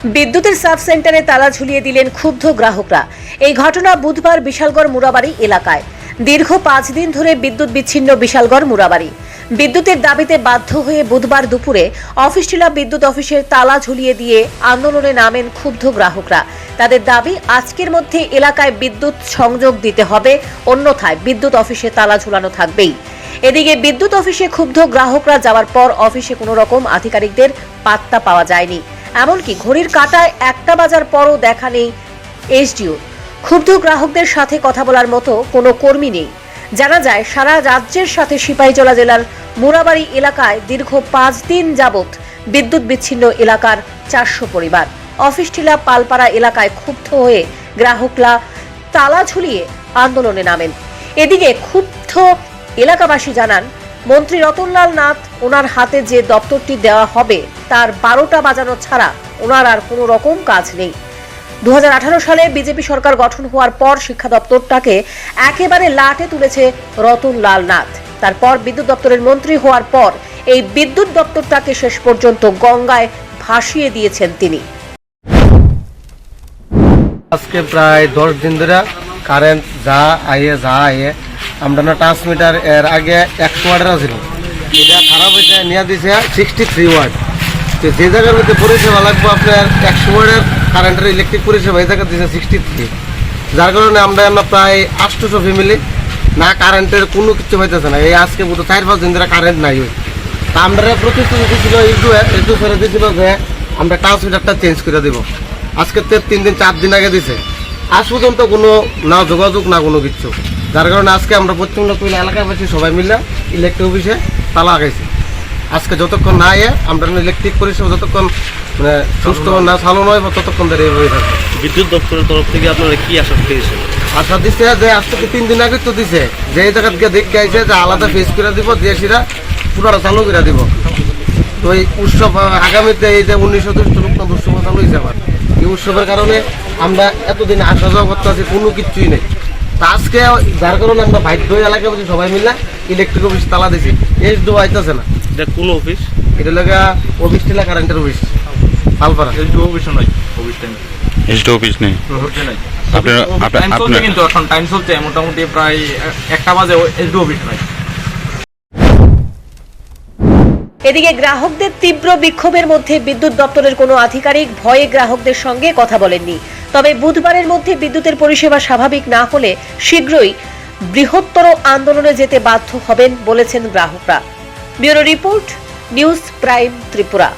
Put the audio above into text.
বিদ্যুতের সাব সেন্টারে তালা ঝুলিয়ে দিলেন ক্ষুব্ধ গ্রাহকরা। এই ঘটনা বুধবার বিশালগড় মুরাবাড়ি এলাকায়। দীর্ঘ 5 দিন ধরে বিদ্যুৎ বিচ্ছিন্ন বিশালগড় মুরাবাড়ি। বিদ্যুতের দাবিতে বাধ্য হয়ে বুধবার দুপুরে অফিস টিলা বিদ্যুৎ অফিসের তালা ঝুলিয়ে দিয়ে আন্দোলনে নামেন ক্ষুব্ধ গ্রাহকরা। তাদের দাবি, আজকের মধ্যে এলাকায় বিদ্যুৎ সংযোগ দিতে হবে, অন্যথায় বিদ্যুৎ অফিসে তালা ঝুলানো থাকবেই। এদিকে বিদ্যুৎ অফিসে ক্ষুব্ধ গ্রাহকরা যাওয়ার পর অফিসে কোনো রকম আধিকারিকদের পাত্তা পাওয়া যায়নি। এমনকি ঘড়ির কাঁটায় 1টা বাজার পরও দেখা নেই এসডিও। ক্ষুব্ধ গ্রাহকদের সাথে কথা বলার মতো কোনো কর্মী নেই। জানা যায়, সারা রাজ্যের সাথে সিপাহীজলা জেলার মুরাবাড়ি এলাকায় দীর্ঘ 5 দিন যাবৎ বিদ্যুৎ বিচ্ছিন্ন এলাকার 400 পরিবার। অফিস টিলা পালপাড়া এলাকায় ক্ষুব্ধ হয়ে গ্রাহকরা তালা ঝুলিয়ে আন্দোলনে নামেন। এদিকে ক্ষুব্ধ এলাকাবাসী জানান, মন্ত্রী রতনলাল নাথ ওনার হাতে যে দপ্তরটি দেওয়া হবে তার 12টা বাজানো ছাড়া ওনার আর কোনো রকম কাজ নেই। 2018 সালে বিজেপি সরকার গঠন হওয়ার পর শিক্ষা দপ্তরটাকে একেবারে লাটে তুলেছে রতনলাল নাথ। তারপর বিদ্যুৎ দপ্তরের মন্ত্রী হওয়ার পর এই বিদ্যুৎ দপ্তরটাকে শেষ পর্যন্ত গঙ্গায় ভাসিয়ে দিয়েছেন তিনি। আজকে প্রায় 10 দিন ধরে কারেন্ট যা আয়ে আমরা না ট্রান্সমিটার এর আগে 100 ওয়াটের ছিল, এটা খারাপ হয়েছে নিয়ে দিয়েছে 63 ওয়াট। তো যে জায়গার মধ্যে পরিষেবা লাগবে আপনার 100 ওয়াটের কারেন্টের ইলেকট্রিক পরিষেবা, এই জায়গা দিয়েছে 63। যার কারণে আমরা প্রায় 800 ফ্যামিলি না কারেন্টের কোনো কিছু হইতেছে না। এই আজকে পুরো 4-5 দিন ধরে কারেন্ট নাই। তা আমরা প্রতিশ্রুতি দিয়েছিল একটু ফেলে দিয়েছিল যে আমরা ট্রান্সমিটারটা চেঞ্জ করে দেবো। আজকে 3-4 দিন আগে দিছে, আজ পর্যন্ত কোনো না যোগাযোগ না কোনো কিছু। যার কারণে আজকে আমরা প্রত্যেকটা এলাকাবাসী সবাই মিলে ইলেকট্রিক অফিসে তালা লাগাইছি। আজকে যতক্ষণ না আমরা ইলেকট্রিক পরিষেবা যতক্ষণ মানে সুস্থ না চালু নয় ততক্ষণ ধরে এইভাবে থাকবে। বিদ্যুৎ দপ্তরের তরফ থেকে আপনারা কি আশা পেয়েছেন? আশা দিচ্ছে যে আজ থেকে 3 দিন আগে তো দিছে যে এই জায়গা থেকে দেখে আইছে যে আলাদা ফেস করে দিব, দিয়ে সেটা পুরোটা চালু করে দিব। তো এই উৎসব আগামীতে এই যে 1900 উৎসব চালু হয়েছে আবার, এই উৎসবের কারণে আমরা এতদিন আসা যাওয়া করতে আছি, কোনো কিছুই নেই। তা আজকে যার কারণে আমরা বাধ্য হয়ে এলাকায় বসে সবাই মিলে ইলেকট্রিক অফিস তালা দিছি। এসডিও আইতেছে না। এটা কোন অফিস? এটা লাগা অফিস টিলা কারেন্টের অফিস পালপাড়া। এসডিও অফিস নয়, অফিস টাইম এসডিও অফিস নেই। আপনার কিন্তু এখন টাইম চলছে মোটামুটি প্রায় 1টা বাজে, এসডিও অফিস নয়। এদিকে গ্রাহকদের তীব্র বিক্ষোভের মধ্যে বিদ্যুৎ দপ্তরের কোনো আধিকারিক ভয়ে গ্রাহকদের সঙ্গে কথা বলেননি। তবে বুধবারের মধ্যে বিদ্যুতের পরিষেবা স্বাভাবিক না হলে শীঘ্রই বৃহত্তর আন্দোলনে যেতে বাধ্য হবেন বলেছেন গ্রাহকরা। Bureau report, news prime Tripura.